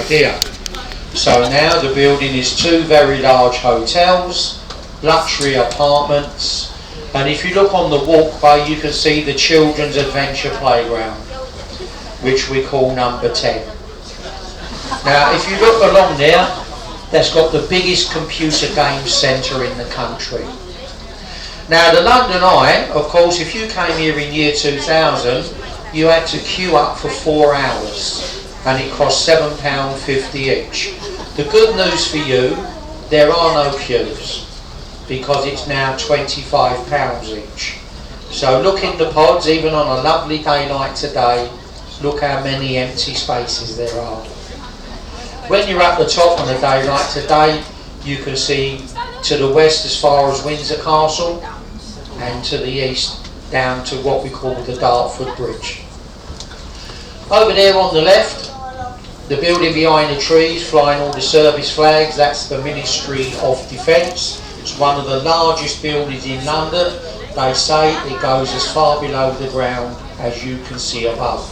idea. So now the building is two very large hotels, luxury apartments, and if you look on the walkway you can see the children's adventure playground, which we call number 10. Now if you look along there, that's got the biggest computer games centre in the country. Now the London Eye, of course, if you came here in year 2000, you had to queue up for 4 hours and it cost £7.50 each. The good news for you, there are no queues because it's now £25 each. So look in the pods, even on a lovely day like today, look how many empty spaces there are. When you're at the top on a day like today, you can see to the west as far as Windsor Castle and to the east down to what we call the Dartford Bridge. Over there on the left, the building behind the trees flying all the service flags, that's the Ministry of Defence. It's one of the largest buildings in London. They say it goes as far below the ground as you can see above.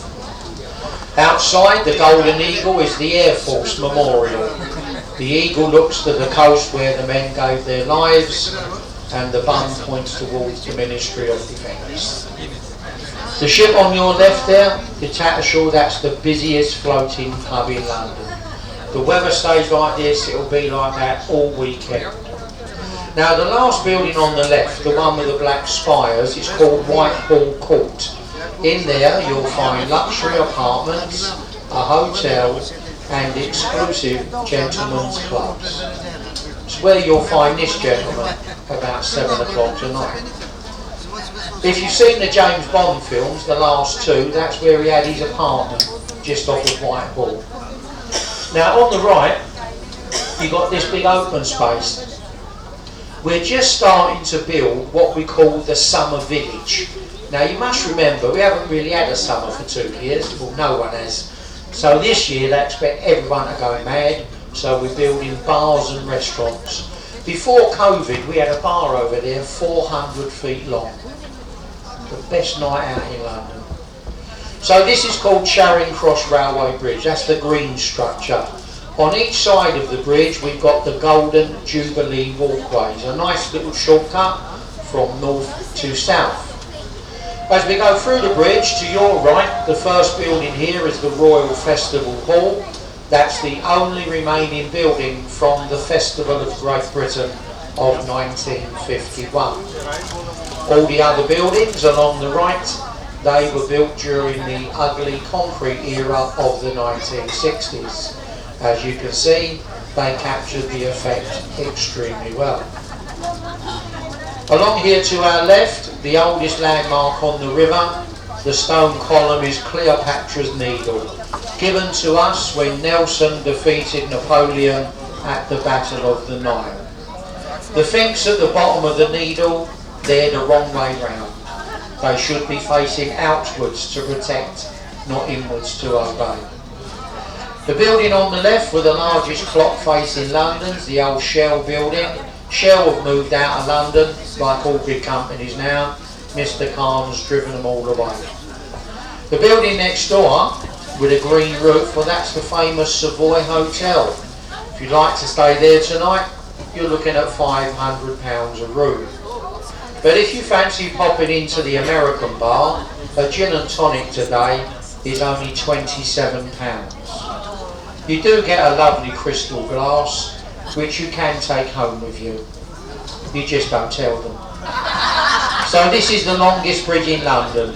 Outside, the Golden Eagle is the Air Force Memorial. The eagle looks to the coast where the men gave their lives, and the bun points towards the Ministry of Defence. The ship on your left there, the Tattersall, that's the busiest floating pub in London. The weather stays like this, it'll be like that all weekend. Now the last building on the left, the one with the black spires, is called Whitehall Court. In there you'll find luxury apartments, a hotel and exclusive gentlemen's clubs. It's where you'll find this gentleman about 7 o'clock tonight. If you've seen the James Bond films, the last two, that's where he had his apartment, just off of Whitehall. Now on the right, you've got this big open space. We're just starting to build what we call the summer village. Now you must remember, we haven't really had a summer for 2 years, well no one has. So this year they expect everyone to go mad, so we're building bars and restaurants. Before COVID we had a bar over there 400 feet long. The best night out in London. So this is called Charing Cross Railway Bridge, that's the green structure. On each side of the bridge we've got the Golden Jubilee walkways, a nice little shortcut from north to south. As we go through the bridge, to your right, the first building here is the Royal Festival Hall. That's the only remaining building from the Festival of Great Britain of 1951. All the other buildings along the right, they were built during the ugly concrete era of the 1960s. As you can see, they captured the effect extremely well. Along here to our left, the oldest landmark on the river, the stone column is Cleopatra's Needle, given to us when Nelson defeated Napoleon at the Battle of the Nile. The finks at the bottom of the needle, they're the wrong way round. They should be facing outwards to protect, not inwards to obey. The building on the left with the largest clock face in London is the old Shell building. Shell have moved out of London, like all big companies now. Mr. Khan's driven them all away. The building next door with a green roof, well that's the famous Savoy Hotel. If you'd like to stay there tonight, you're looking at £500 a room. But if you fancy popping into the American bar, a gin and tonic today is only £27. You do get a lovely crystal glass, which you can take home with you. You just don't tell them. So this is the longest bridge in London.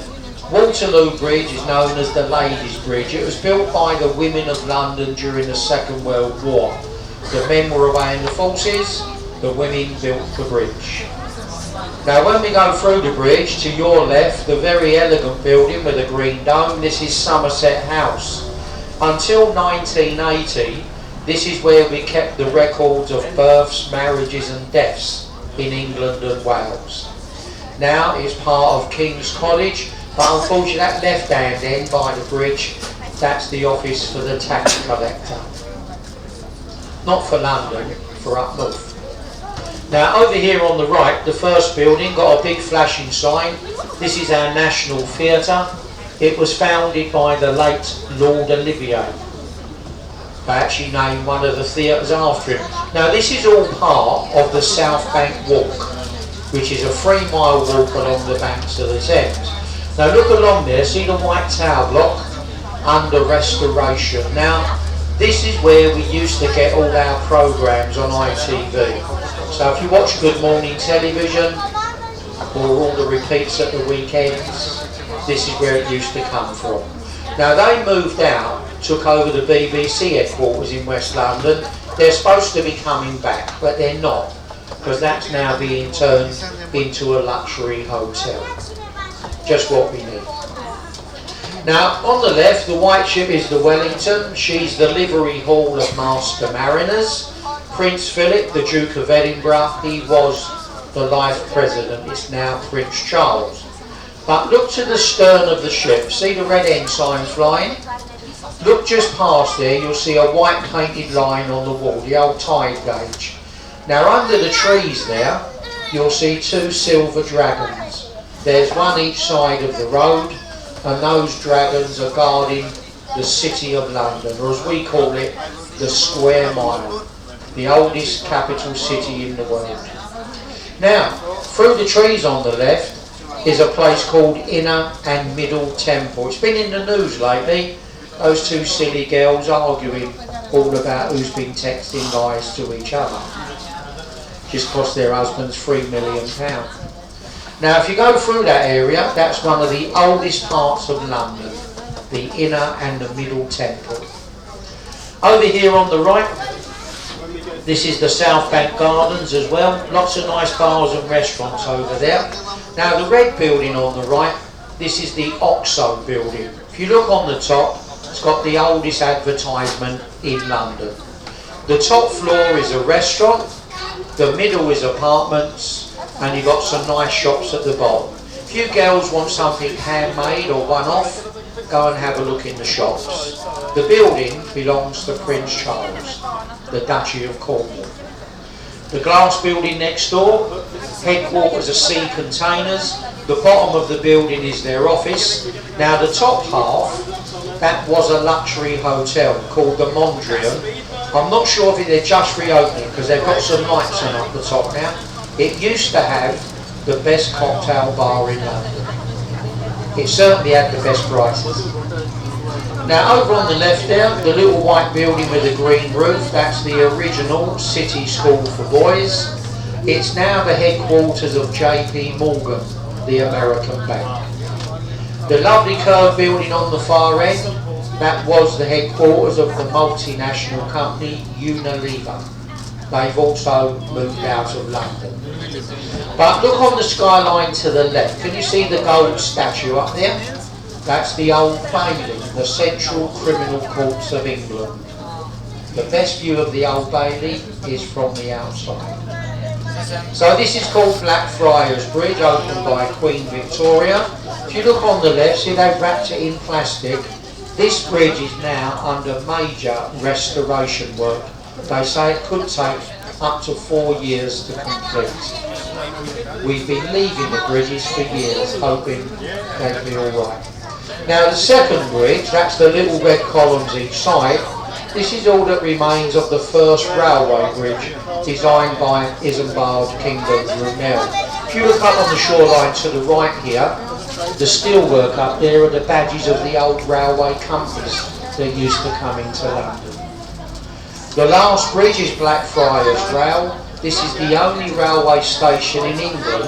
Waterloo Bridge is known as the Ladies' Bridge. It was built by the women of London during the Second World War. The men were away in the forces, the women built the bridge. Now when we go through the bridge, to your left, the very elegant building with a green dome, this is Somerset House. Until 1980, this is where we kept the records of births, marriages and deaths in England and Wales. Now it's part of King's College, but unfortunately that left hand end by the bridge, that's the office for the tax collector. Not for London, for up north. Now over here on the right, the first building got a big flashing sign. This is our National Theatre. It was founded by the late Lord Olivier. They actually named one of the theatres after him. Now this is all part of the South Bank Walk, which is a 3-mile walk along the banks of the Thames. Now look along there, see the white tower block under restoration. Now this is where we used to get all our programmes on ITV. So if you watch Good Morning Television or all the repeats at the weekends, this is where it used to come from. Now they moved out, took over the BBC headquarters in West London. They're supposed to be coming back, but they're not, because that's now being turned into a luxury hotel. Just what we need. Now on the left, the white ship is the Wellington. She's the livery hall of Master Mariners. Prince Philip, the Duke of Edinburgh, he was the life president. It's now Prince Charles. But look to the stern of the ship. See the red ensign flying? Look just past there, you'll see a white painted line on the wall, the old tide gauge. Now under the trees there, you'll see 2 silver dragons. There's one each side of the road, and those dragons are guarding the City of London, or as we call it, the Square Mile, the oldest capital city in the world. Now, through the trees on the left is a place called Inner and Middle Temple. It's been in the news lately, those 2 silly girls arguing all about who's been texting lies to each other. Just cost their husbands £3 million. Now if you go through that area, that's one of the oldest parts of London, the Inner and the Middle Temple. Over here on the right, this is the South Bank Gardens as well. Lots of nice bars and restaurants over there. Now the red building on the right, this is the Oxo building. If you look on the top, it's got the oldest advertisement in London. The top floor is a restaurant, the middle is apartments, and you've got some nice shops at the bottom. If you girls want something handmade or one-off, go and have a look in the shops. The building belongs to Prince Charles, the Duchy of Cornwall. The glass building next door, headquarters of Sea Containers. The bottom of the building is their office. Now the top half, that was a luxury hotel called the Mondrian. I'm not sure if they're just reopening because they've got some lights on up the top now. It used to have the best cocktail bar in London. It certainly had the best prices. Now over on the left there, the little white building with the green roof, that's the original City School for Boys. It's now the headquarters of JP Morgan, the American bank. The lovely curved building on the far end, that was the headquarters of the multinational company Unilever. They've also moved out of London. But look on the skyline to the left. Can you see the gold statue up there? That's the Old Bailey, the Central Criminal Courts of England. The best view of the Old Bailey is from the outside. So this is called Blackfriars Bridge, opened by Queen Victoria. If you look on the left, see they've wrapped it in plastic. This bridge is now under major restoration work. They say it could take up to 4 years to complete. We've been leaving the bridges for years, hoping they'd be alright. Now the second bridge, that's the little red columns each side. This is all that remains of the first railway bridge, designed by Isambard Kingdom Brunel. If you look up on the shoreline to the right here, the steelwork up there are the badges of the old railway companies that used to come into London. The last bridge is Blackfriars Rail. This is the only railway station in England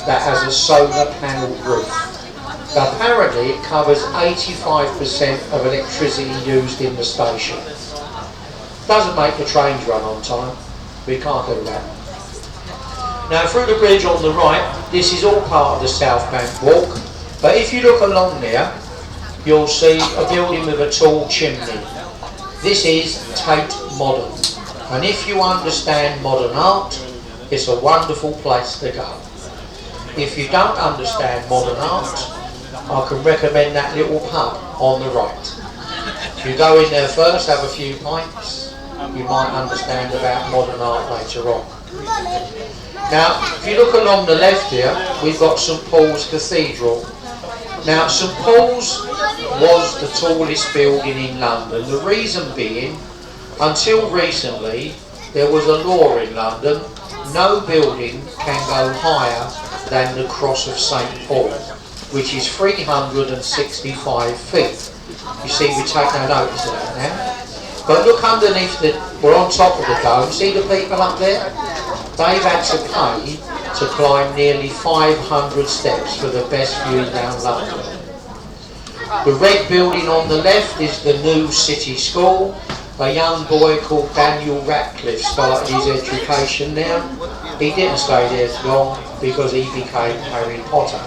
that has a solar panelled roof. Apparently it covers 85% of electricity used in the station. Doesn't make the trains run on time. We can't do that. Now through the bridge on the right, this is all part of the South Bank Walk. But if you look along there, you'll see a building with a tall chimney. This is Tate Modern. And if you understand modern art, it's a wonderful place to go. If you don't understand modern art, I can recommend that little pub on the right. If you go in there first, have a few pints, you might understand about modern art later on. Now, if you look along the left here, we've got St Paul's Cathedral. Now, St Paul's was the tallest building in London. The reason being, Until recently, there was a law in London: no building can go higher than the Cross of St Paul, which is 365 feet. You see, we take no notice of that now. But look underneath we're on top of the dome. See the people up there? They've had to pay to climb nearly 500 steps for the best view down London. The red building on the left is the new City School. A young boy called Daniel Radcliffe started his education there. He didn't stay there long because he became Harry Potter.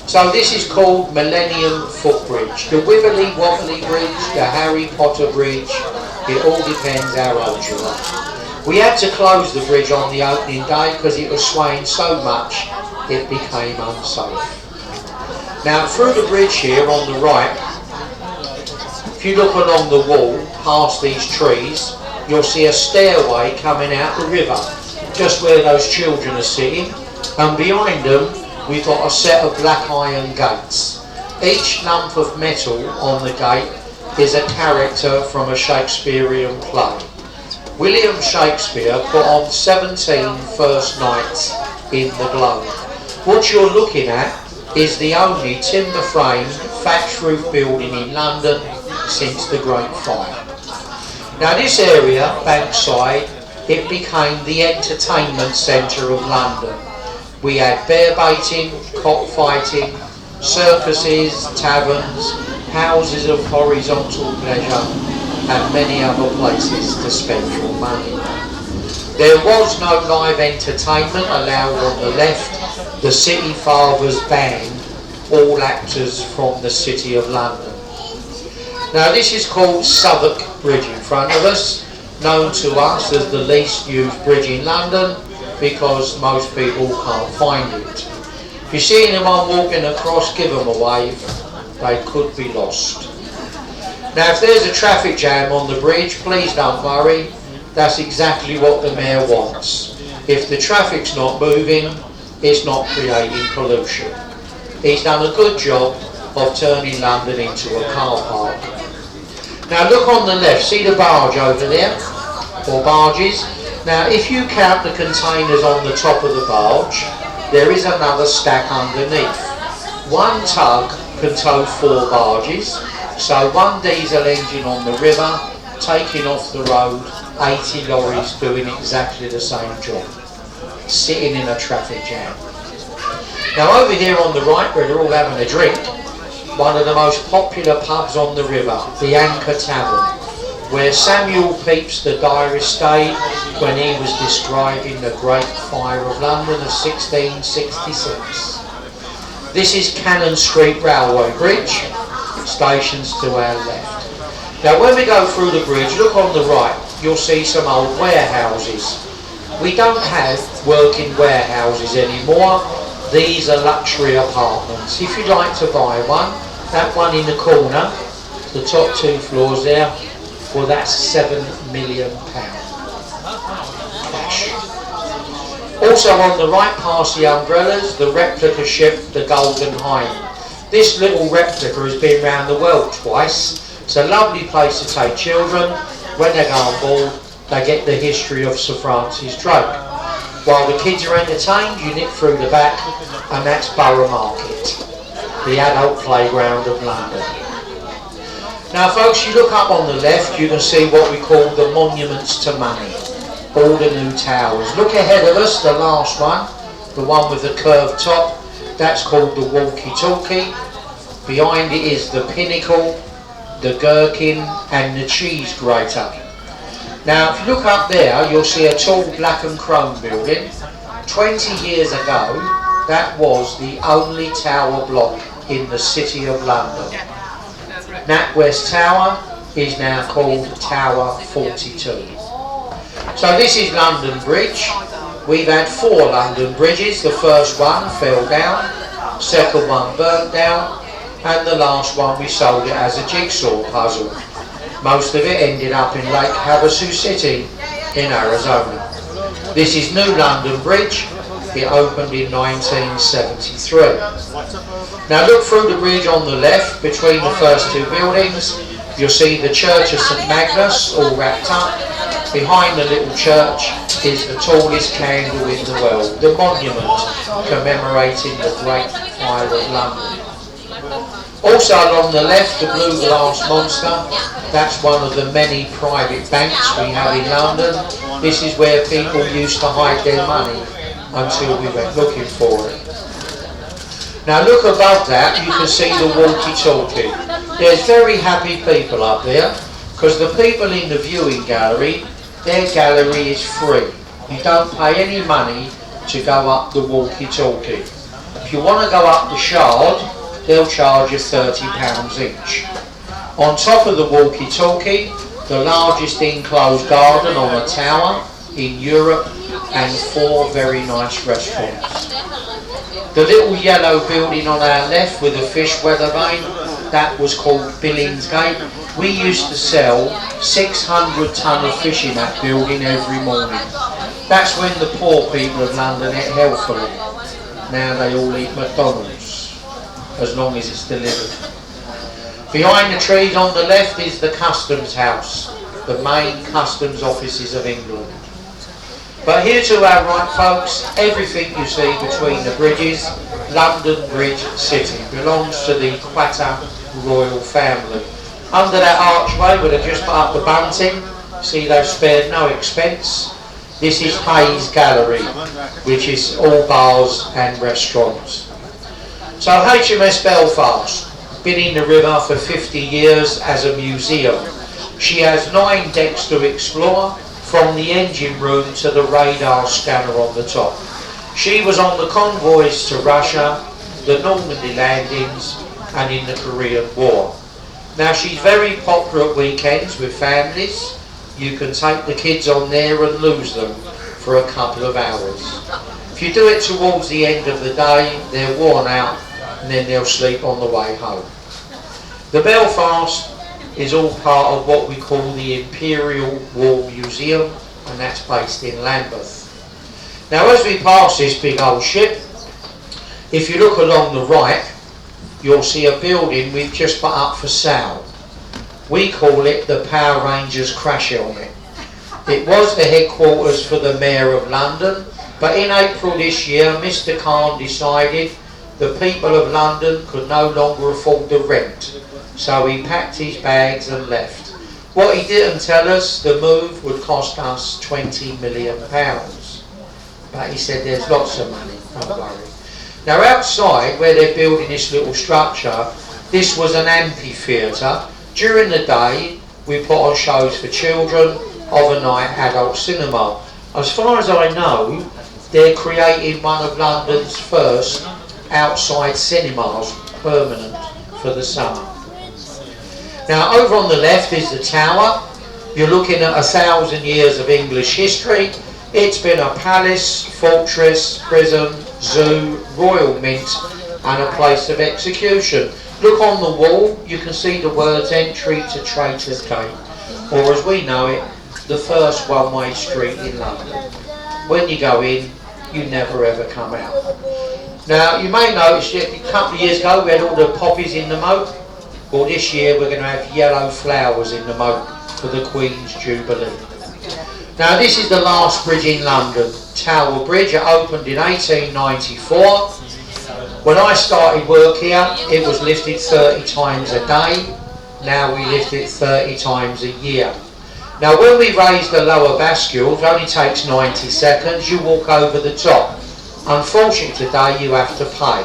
So this is called Millennium Footbridge. The Wibbly Wobbly Bridge, the Harry Potter Bridge, it all depends how old you are. We had to close the bridge on the opening day because it was swaying so much it became unsafe. Now through the bridge here on the right, if you look along the wall past these trees, you'll see a stairway coming out the river, just where those children are sitting, and behind them we've got a set of black iron gates. Each lump of metal on the gate is a character from a Shakespearean play. William Shakespeare put on 17 first nights in the Globe. What you're looking at is the only timber framed thatch roof building in London since the Great Fire. Now this area, Bankside, it became the entertainment centre of London. We had bear baiting, cockfighting, circuses, taverns, houses of horizontal pleasure, and many other places to spend your money. There was no live entertainment allowed on the left. The City Fathers banned all actors from the City of London. Now this is called Southwark Bridge in front of us, known to us as the least used bridge in London, because most people can't find it. If you see anyone walking across, give them a wave. They could be lost. Now if there's a traffic jam on the bridge, please don't worry. That's exactly what the Mayor wants. If the traffic's not moving, it's not creating pollution. He's done a good job of turning London into a car park. Now look on the left, see the barge over there? Or barges? Now if you count the containers on the top of the barge, there is another stack underneath. One tug can tow 4 barges, so one diesel engine on the river, taking off the road 80 lorries doing exactly the same job, sitting in a traffic jam. Now over here on the right, where they're all having a drink, one of the most popular pubs on the river, the Anchor Tavern, where Samuel Pepys the diarist stayed when he was describing the Great Fire of London of 1666. This is Cannon Street Railway Bridge, stations to our left. Now when we go through the bridge, look on the right, you'll see some old warehouses. We don't have working warehouses anymore. These are luxury apartments. If you'd like to buy one, that one in the corner, the top 2 floors there, well that's £7 million cash. Also on the right past the umbrellas, the replica ship, the Golden Hind. This little replica has been around the world twice. It's a lovely place to take children. When they go on board, they get the history of Sir Francis Drake. While the kids are entertained, you nip through the back, and that's Borough Market, the adult playground of London. Now folks, you look up on the left, you can see what we call the monuments to money, all the new towers. Look ahead of us, the last one, the one with the curved top, that's called the walkie-talkie. Behind it is the Pinnacle, the Gherkin, and the cheese grater. Now if you look up there, you'll see a tall black and chrome building. 20 years ago, that was the only tower block in the City of London. NatWest Tower is now called Tower 42. So this is London Bridge. We've had 4 London bridges. The first one fell down, second one burnt down, and the last one we sold it as a jigsaw puzzle. Most of it ended up in Lake Havasu City in Arizona. This is New London Bridge. It opened in 1973. Now look through the bridge on the left, between the first 2 buildings, You'll see the Church of St Magnus all wrapped up. Behind the little church is the tallest candle in the world, the monument commemorating the Great Fire of London. Also along the left, the blue glass monster. That's one of the many private banks we have in London. This is where people used to hide their money until we went looking for it. Now look above that, you can see the walkie-talkie. There's very happy people up there, because the people in the viewing gallery, their gallery is free. You don't pay any money to go up the walkie-talkie. If you want to go up the Shard, they'll charge you £30 each. On top of the walkie-talkie, the largest enclosed garden on a tower in Europe, and 4 very nice restaurants. The little yellow building on our left with a fish weather vane, that was called Billings Gate. We used to sell 600 tonne of fish in that building every morning. That's when the poor people of London ate healthily. Now they all eat McDonald's, as long as it's delivered. Behind the trees on the left is the Customs House, the main customs offices of England. But here to our right, folks, everything you see between the bridges, London Bridge City, belongs to the Quatter royal family. Under that archway, where they've just put up the bunting, see they've spared no expense. This is Hayes Gallery, which is all bars and restaurants. So HMS Belfast, been in the river for 50 years as a museum. She has 9 decks to explore, from the engine room to the radar scanner on the top. She was on the convoys to Russia, the Normandy landings, and in the Korean War. Now she's very popular at weekends with families. You can take the kids on there and lose them for a couple of hours. If you do it towards the end of the day, they're worn out and then they'll sleep on the way home. The Belfast is all part of what we call the Imperial War Museum, and that's based in Lambeth. Now as we pass this big old ship, if you look along the right, you'll see a building we've just put up for sale. We call it the Power Rangers Crash Helmet. It was the headquarters for the Mayor of London, but in April this year Mr. Khan decided the people of London could no longer afford the rent. So he packed his bags and left. What he didn't tell us, the move would cost us £20 million. But he said there's lots of money, don't worry. Now outside, where they're building this little structure, this was an amphitheatre. During the day, we put on shows for children, overnight adult cinema. As far as I know, they're creating one of London's first outside cinemas, permanent, for the summer. Now over on the left is the tower. You're looking at 1,000 years of English history. It's been a palace, fortress, prison, zoo, royal mint and a place of execution. Look on the wall, you can see the words entry to Traitors Gate, or as we know it, the first one-way street in London. When you go in, you never ever come out. Now you may notice that a couple of years ago we had all the poppies in the moat. Well, this year we're going to have yellow flowers in the moat for the Queen's Jubilee. Now this is the last bridge in London, Tower Bridge. It opened in 1894. When I started work here, it was lifted 30 times a day. Now we lift it 30 times a year. Now when we raise the lower bascule, it only takes 90 seconds. You walk over the top. Unfortunately today you have to pay.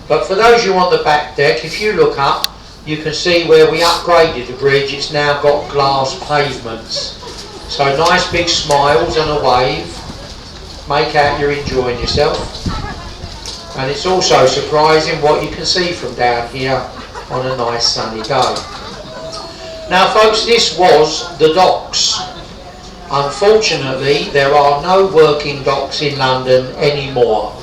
But for those you on the back deck, if you look up, you can see where we upgraded the bridge. It's now got glass pavements. So nice big smiles and a wave. Make out you're enjoying yourself. And it's also surprising what you can see from down here on a nice sunny day. Now folks, this was the docks. Unfortunately, there are no working docks in London anymore.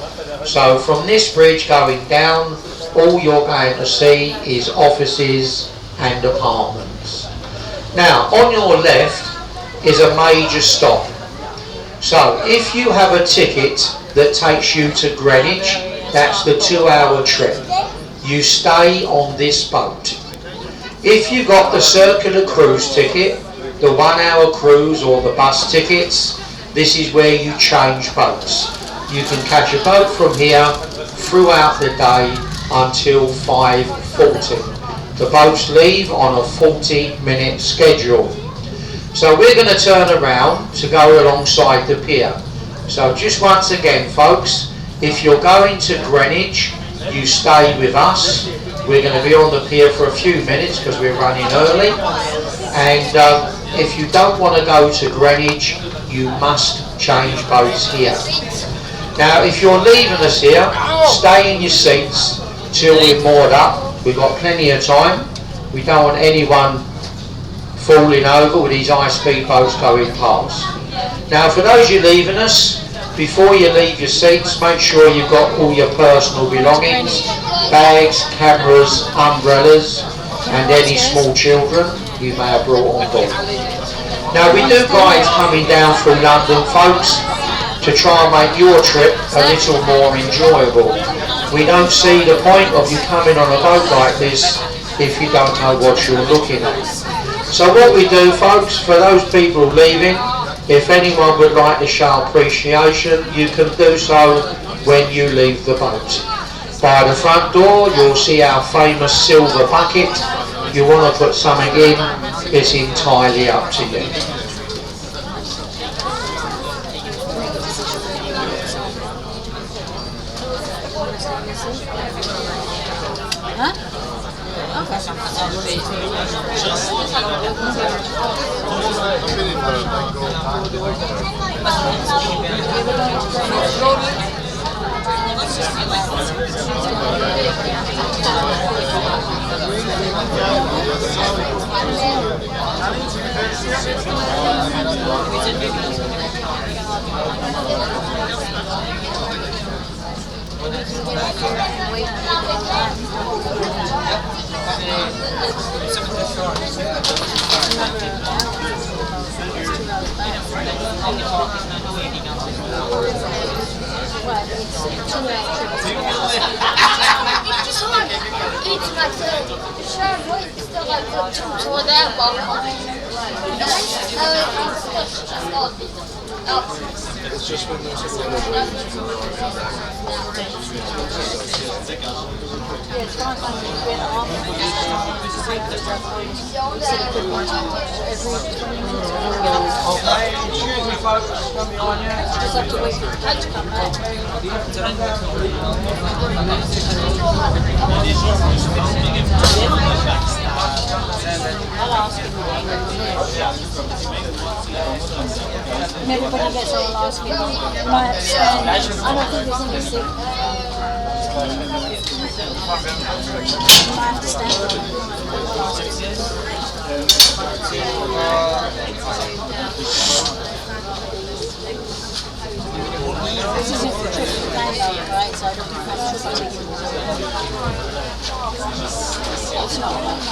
So from this bridge going down, all you're going to see is offices and apartments. Now, on your left is a major stop. So, if you have a ticket that takes you to Greenwich, that's the 2-hour trip. You stay on this boat. If you got the circular cruise ticket, the 1 hour cruise or the bus tickets, this is where you change boats. You can catch a boat from here throughout the day until 5:40. The boats leave on a 40-minute schedule. So we're going to turn around to go alongside the pier. So just once again, folks, if you're going to Greenwich, you stay with us. We're going to be on the pier for a few minutes because we're running early. And if you don't want to go to Greenwich, you must change boats here. Now, if you're leaving us here, stay in your seats till we're moored up. We've got plenty of time. We don't want anyone falling over with these high-speed boats going past. Now, for those you leaving us, before you leave your seats, make sure you've got all your personal belongings, bags, cameras, umbrellas, and any small children you may have brought on board. Now, we do guides coming down through London, folks, to try and make your trip a little more enjoyable. We don't see the point of you coming on a boat like this if you don't know what you're looking at. So what we do, folks, for those people leaving, if anyone would like to show appreciation, you can do so when you leave the boat. By the front door, you'll see our famous silver bucket. You want to put something in, it's entirely up to you. Everybody gets all last week. Right, I don't think there's anything. I have to stay. This is if the trip is downloaded, right? So I don't think that's trip ticket. It's not like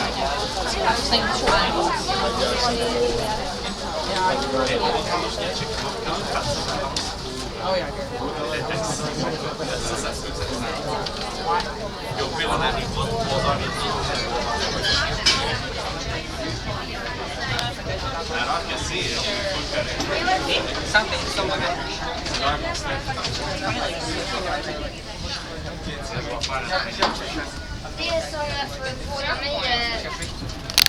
Det är som för båda mig